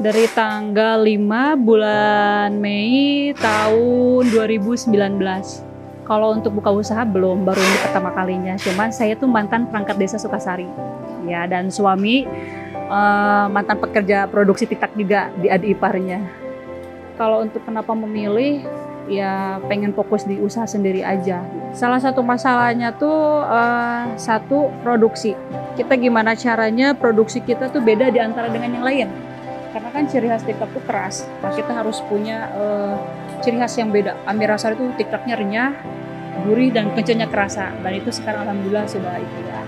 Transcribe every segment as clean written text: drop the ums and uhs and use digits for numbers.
Dari tanggal 5 bulan Mei tahun 2019. Kalau untuk buka usaha belum, baru ini pertama kalinya. Cuman saya tuh mantan perangkat desa Sukasari. Ya, dan suami mantan pekerja produksi TikTok juga di adik iparnya. Kalau untuk kenapa memilih, ya pengen fokus di usaha sendiri aja. Salah satu masalahnya tuh satu, produksi. Kita gimana caranya produksi kita tuh beda di antara dengan yang lain. Karena kan ciri khas TikTok tuh keras. Nah, kita harus punya ciri khas yang beda. Amirasari tuh TikToknya renyah, gurih dan kencurnya kerasa. Dan itu sekarang alhamdulillah sudah itu ya.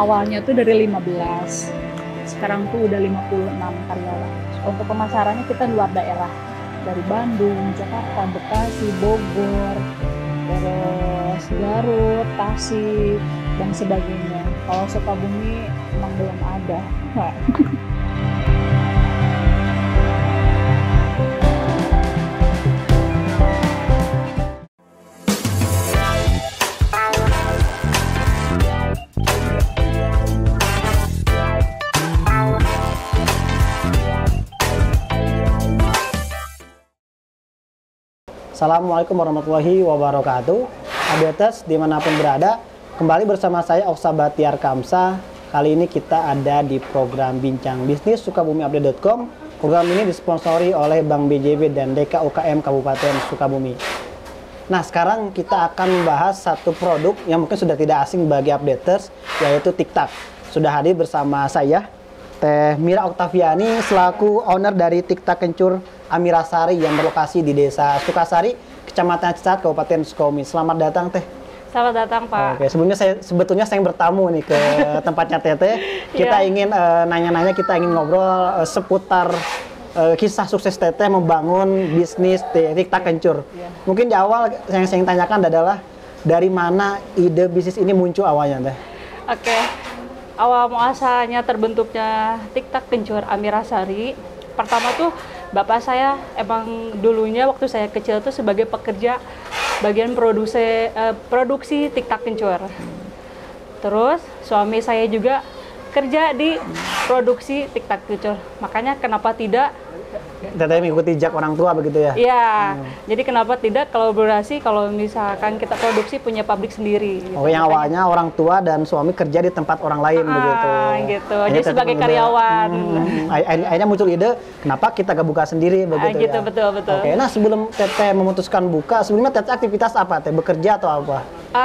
Awalnya tuh dari 15. Sekarang tuh udah 56 karyawan. Untuk pemasarannya kita luar daerah. Dari Bandung, Jakarta, Bekasi, Bogor, terus Garut, Tasik, dan sebagainya. Kalau Sukabumi emang belum ada. Assalamualaikum warahmatullahi wabarakatuh. Updaters dimanapun berada, kembali bersama saya Oksa Batiar Kamsa. Kali ini kita ada di program Bincang Bisnis SukabumiUpdate.com. Program ini disponsori oleh Bank BJB dan DKUKM Kabupaten Sukabumi. Nah, sekarang kita akan membahas satu produk yang mungkin sudah tidak asing bagi updaters, yaitu TikTok. Sudah hadir bersama saya, Teh Mira Oktaviani, selaku owner dari TikTok Kencur Amirasari yang berlokasi di Desa Sukasari, Kecamatan Cicat, Kabupaten Sukabumi. Selamat datang, Teh. Selamat datang, Pak. Oke, sebetulnya saya bertamu nih ke tempatnya Teteh. Kita ingin nanya-nanya, kita ingin ngobrol seputar kisah sukses Teteh membangun bisnis TikTok Kencur. Mungkin di awal yang saya ingin tanyakan adalah dari mana ide bisnis ini muncul awalnya, Teh? Oke. Awal muasalnya terbentuknya TikTok Kencur Amirasari, pertama tuh bapak saya emang dulunya waktu saya kecil tuh sebagai pekerja bagian produksi TikTok Kencur. Terus suami saya juga kerja di produksi TikTok Kencur. Makanya kenapa tidak Teteh mengikuti jejak orang tua begitu ya? Iya, jadi kenapa tidak kolaborasi kalau misalkan kita produksi punya pabrik sendiri. Gitu. Oh, yang awalnya orang tua dan suami kerja di tempat orang lain begitu. Gitu. Jadi sebagai karyawan. Akhirnya muncul ide, kenapa kita gak buka sendiri begitu gitu, ya? Betul. Oke, nah sebelum Teteh memutuskan buka, sebelumnya Teteh aktivitas apa? Teh bekerja atau apa?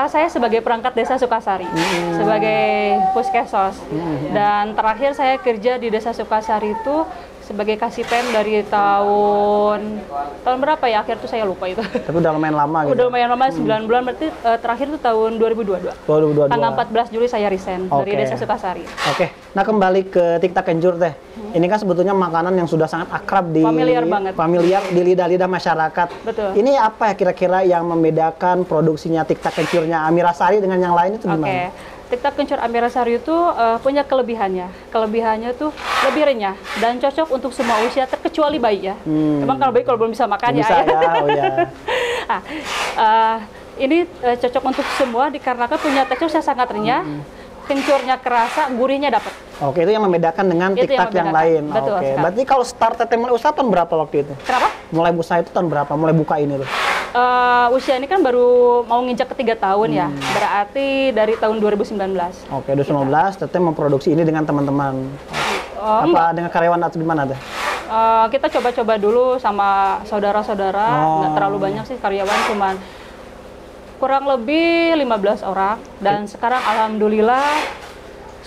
Saya sebagai perangkat desa Sukasari, sebagai puskesos. Dan terakhir saya kerja di Desa Sukasari itu sebagai kasiten dari tahun berapa ya, akhir tuh saya lupa itu. Tapi udah lumayan lama gitu. Udah lumayan lama, 9 bulan, berarti terakhir tuh tahun 2022. Tanggal 14 Juli saya resign dari Desa Sukasari. Oke. Nah, kembali ke TikTok Kencur, Teh. Ini kan sebetulnya makanan yang sudah sangat akrab di familiar di lidah-lidah masyarakat. Betul. Ini apa ya kira-kira yang membedakan produksinya TikTok Kencurnya Amirasari dengan yang lain itu gimana? Oke. TikTok Kencur Amirasari itu punya kelebihannya. Kelebihannya tuh lebih renyah dan cocok untuk semua usia terkecuali bayi ya. Emang kalau bayi kalau belum bisa makan bisa ya. Oh ya. Ini cocok untuk semua dikarenakan punya tekstur yang sangat renyah, kencurnya kerasa, gurihnya dapat. Oke, itu yang membedakan dengan TikTok yang lain. Betul. Oke. Berarti kalau start Teteh mulai usaha tahun berapa waktu itu? Kenapa? Mulai usaha itu tahun berapa? Mulai buka ini tuh? Usia ini kan baru mau nginjak ke 3 tahun ya, berarti dari tahun 2019. Oke, 2019 Teteh memproduksi ini dengan teman-teman. Apa dengan karyawan atau gimana Teh? Kita coba-coba dulu sama saudara-saudara, nggak terlalu banyak sih karyawan, cuman kurang lebih 15 orang. Dan sekarang alhamdulillah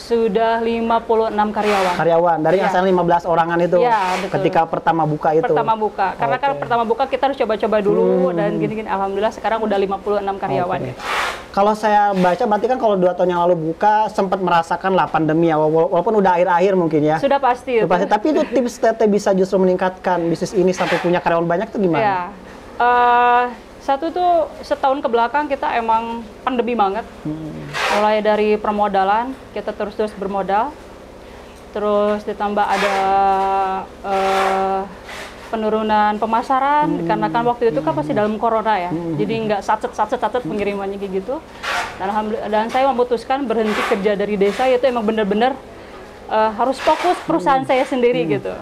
sudah 56 karyawan. Karyawan dari asalnya 15 orangan itu. Ya, ketika pertama buka itu. Pertama buka. Karena kan pertama buka kita harus coba-coba dulu dan gini-gini, alhamdulillah sekarang udah 56 karyawan. Kalau saya baca berarti kan kalau 2 tahun yang lalu buka sempat merasakan lah pandemi ya, walaupun udah akhir-akhir mungkin ya. Sudah pasti. Pasti. Tapi itu tips Teteh bisa justru meningkatkan bisnis ini sampai punya karyawan banyak tuh gimana? Ya. Satu tuh setahun ke belakang kita emang pandemi banget. Mulai dari permodalan, kita terus-terus bermodal. Terus ditambah ada penurunan pemasaran, karena kan waktu itu kan masih dalam corona ya. Jadi nggak satset pengirimannya kayak gitu. Dan saya memutuskan berhenti kerja dari desa, yaitu emang benar-benar harus fokus perusahaan saya sendiri gitu.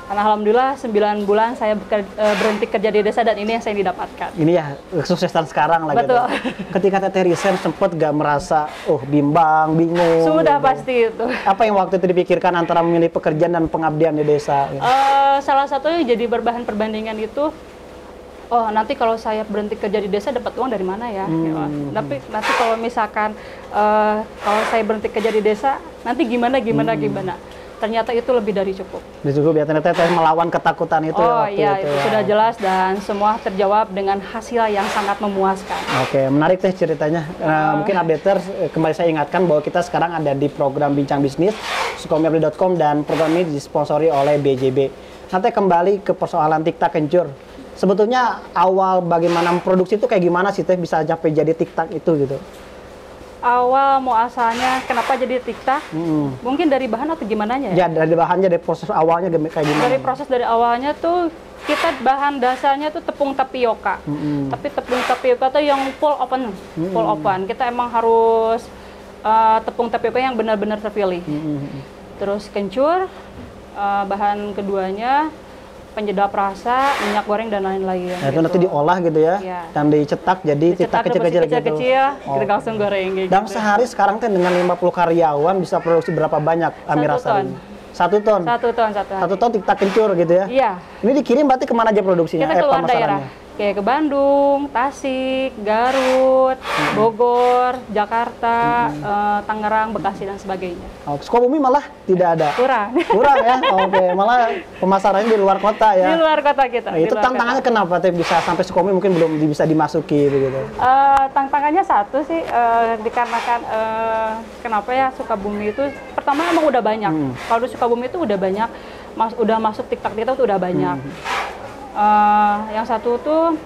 Dan alhamdulillah 9 bulan saya berhenti kerja di desa dan ini yang saya didapatkan. Ini ya kesuksesan sekarang lah. Betul. Gitu. Ketika Teteh resign sempat gak merasa bimbang, bingung? Sudah gitu. pasti itu. Apa yang waktu itu dipikirkan antara memilih pekerjaan dan pengabdian di desa? Gitu? Salah satunya jadi berbahan perbandingan itu, nanti kalau saya berhenti kerja di desa dapat uang dari mana ya? Tapi nanti kalau misalkan kalau saya berhenti kerja di desa, nanti gimana? Ternyata itu lebih dari cukup. Cukup ya, ternyata Teteh melawan ketakutan itu. Iya, itu sudah jelas dan semua terjawab dengan hasil yang sangat memuaskan. Oke, menarik Teh ceritanya. Mungkin updaters, kembali saya ingatkan bahwa kita sekarang ada di program Bincang Bisnis, sukabumiupdate.com, dan program ini disponsori oleh BJB. Nanti kembali ke persoalan TikTok kencur. Sebetulnya awal bagaimana produksi itu kayak gimana sih Teh bisa sampai jadi TikTok itu gitu? Awal muasalnya kenapa jadi TikTok? Mungkin dari bahan atau gimana ya? Ya dari bahannya, dari proses awalnya kayak gimana? Dari awalnya tuh kita bahan dasarnya tuh tepung tapioka. Tapi tepung tapioka tuh yang full open. Kita emang harus tepung tapioka yang benar-benar terpilih. Terus kencur, bahan keduanya penyedap rasa, minyak goreng dan lain-lain. Nah, itu nanti diolah gitu ya, dan dicetak jadi TikTok kecil-kecil gitu. Kita langsung goreng gitu. Dan sehari sekarang Teh dengan 50 karyawan bisa produksi berapa banyak Amira Sari? 1 ton. 1 ton TikTok kencur gitu ya? Iya. Ini dikirim berarti kemana aja produksinya? Kita keluar daerah. Kayak ke Bandung, Tasik, Garut, Bogor, Jakarta, Tangerang, Bekasi dan sebagainya. Sukabumi malah tidak ada. Kurang ya. Oke, malah pemasarannya di luar kota ya. Di luar kota kita. Nah, itu tantangannya kenapa Teh bisa sampai Sukabumi mungkin belum bisa dimasuki begitu? Tantangannya satu sih dikarenakan kenapa ya Sukabumi itu pertama emang udah banyak. Kalau di Sukabumi itu udah banyak, udah masuk TikTok kita tuh udah banyak. Yang satu tuh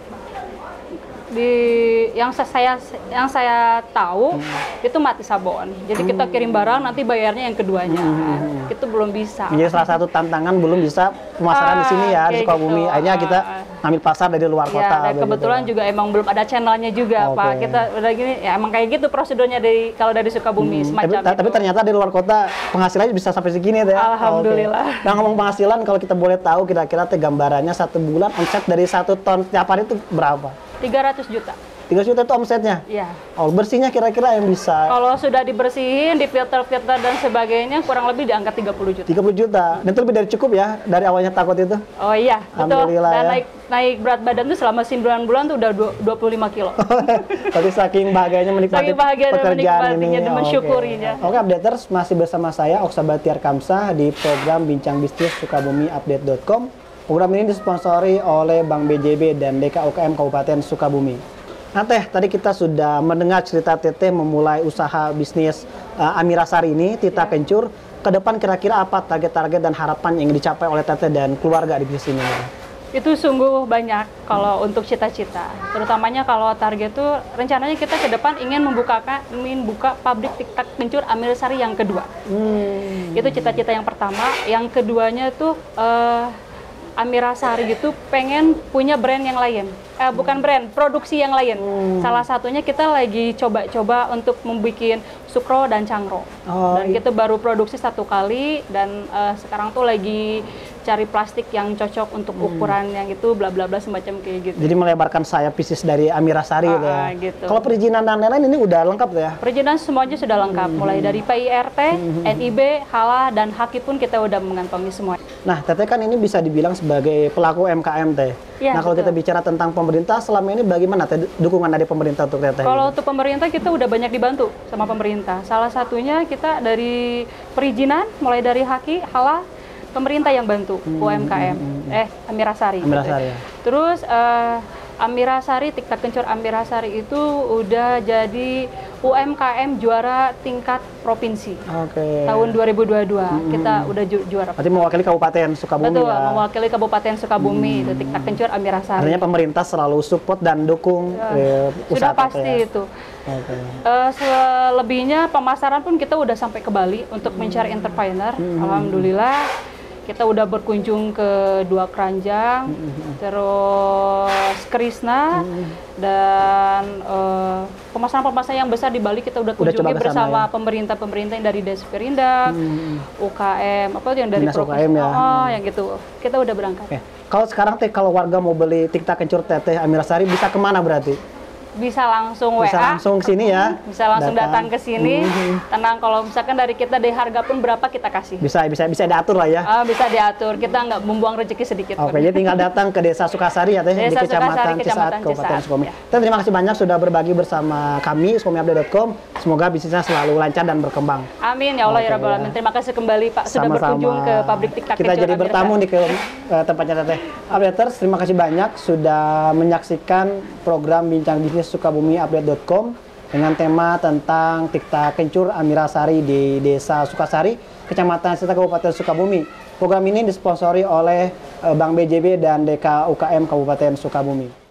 yang saya tahu itu mati sabon. Jadi kita kirim barang nanti bayarnya yang keduanya. Itu belum bisa. Jadi salah satu tantangan belum bisa pemasaran di sini ya di Sukabumi. Gitu. Akhirnya kita ambil pasar dari luar kota. Dan kebetulan juga emang belum ada channelnya juga, Pak. Kita udah gini ya emang kayak gitu prosedurnya kalau dari Sukabumi semacam itu. Tapi ternyata di luar kota penghasilannya bisa sampai segini ya. Alhamdulillah. Nah, ngomong penghasilan kalau kita boleh tahu kira-kira gambarannya 1 bulan omset dari 1 ton tiap hari itu berapa? 300 juta. 300 juta itu omsetnya? Iya. Bersihnya kira-kira yang bisa? Kalau sudah dibersihin, difilter-filter dan sebagainya, kurang lebih di angka 30 juta. 30 juta? Dan itu lebih dari cukup ya, dari awalnya takut itu? Oh iya, betul. Dan ya. naik berat badan tuh selama 9 bulan tuh udah 25 kilo. Tapi saking bahagianya menikmati pekerjaan ini. Dan mensyukurinya. Oke, updaters, masih bersama saya, Oksa Batiar Kamsah, di program Bincang Bisnis sukabumiupdate.com. Program ini disponsori oleh Bank BJB dan DKUKM Kabupaten Sukabumi. Nah Teh, tadi kita sudah mendengar cerita Teteh memulai usaha bisnis Amira Sari ini, TikTok kencur. Ke depan kira-kira apa target-target dan harapan yang ingin dicapai oleh Teteh dan keluarga di bisnis ini? Itu sungguh banyak kalau untuk cita-cita. Terutamanya kalau target itu rencananya kita ke depan ingin buka pabrik TikTok kencur Amira Sari yang kedua. Itu cita-cita yang pertama. Yang keduanya tuh Amira Sari itu pengen punya brand yang lain. Bukan brand, produksi yang lain. Salah satunya kita lagi coba-coba untuk membuat sukro dan cangro. Dan kita baru produksi 1 kali dan sekarang tuh lagi cari plastik yang cocok untuk ukuran yang itu bla bla bla semacam kayak gitu. Jadi melebarkan sayap bisnis dari Amira Sari gitu ya. Gitu. Kalau perizinan dan lain-lain ini udah lengkap ya? Perizinan semuanya sudah lengkap, mulai dari PIRT, NIB, HALA dan HAKI pun kita udah mengantongi semua. Nah, Teteh kan ini bisa dibilang sebagai pelaku UMKM Teh. Ya, nah, kalau kita bicara tentang pemerintah selama ini bagaimana Teh dukungan dari pemerintah untuk Teteh? Kalau untuk pemerintah kita udah banyak dibantu sama pemerintah. Salah satunya kita dari perizinan, mulai dari HAKI, HALA, pemerintah yang bantu UMKM, Amira Sari. Amira Sari ya. Terus Amira Sari, TikTok kencur Amira Sari itu udah jadi UMKM juara tingkat provinsi. Tahun 2022 kita udah juara. Berarti mewakili Kabupaten Sukabumi. Betul, ya? Mewakili Kabupaten Sukabumi itu TikTok kencur Amira Sari. Artinya pemerintah selalu support dan dukung usaha sudah pasti itu. Selebihnya pemasaran pun kita udah sampai ke Bali untuk mencari entrepreneur. Alhamdulillah Kita udah berkunjung ke Dua Keranjang, terus Krisna, dan pemasaran-pemasaran yang besar di Bali kita udah kunjungi bersama pemerintah-pemerintah yang dari Desa Perindak, UKM, apa yang dari provinsi, UKM ya. yang gitu. Kita udah berangkat. Kalau sekarang teh kalau warga mau beli tiktak kencur teteh Amira Sari bisa kemana berarti? Bisa langsung WA, bisa langsung sini ya, bisa langsung datang ke sini. Tenang, kalau misalkan dari kita dari harga pun berapa kita kasih. Bisa diatur lah ya. Bisa diatur, kita nggak membuang rezeki sedikit. Oke, jadi tinggal datang ke Desa Sukasari ya teh, di Kecamatan Cisaat, Kabupaten Sukabumi. Terima kasih banyak sudah berbagi bersama kami sukabumiupdate.com. Semoga bisnisnya selalu lancar dan berkembang. Amin ya Allah ya Rabbal Alamin. Terima kasih kembali Pak sudah berkunjung ke pabrik tiktak kita jadi bertamu di tempatnya teteh. Updaters, terima kasih banyak sudah menyaksikan program Bincang Bisnis sukabumiupdate.com dengan tema tentang tiktak kencur Amira Sari di Desa Sukasari, Kecamatan Cisaat, Kabupaten Sukabumi. Program ini disponsori oleh Bank BJB dan DK UKM Kabupaten Sukabumi.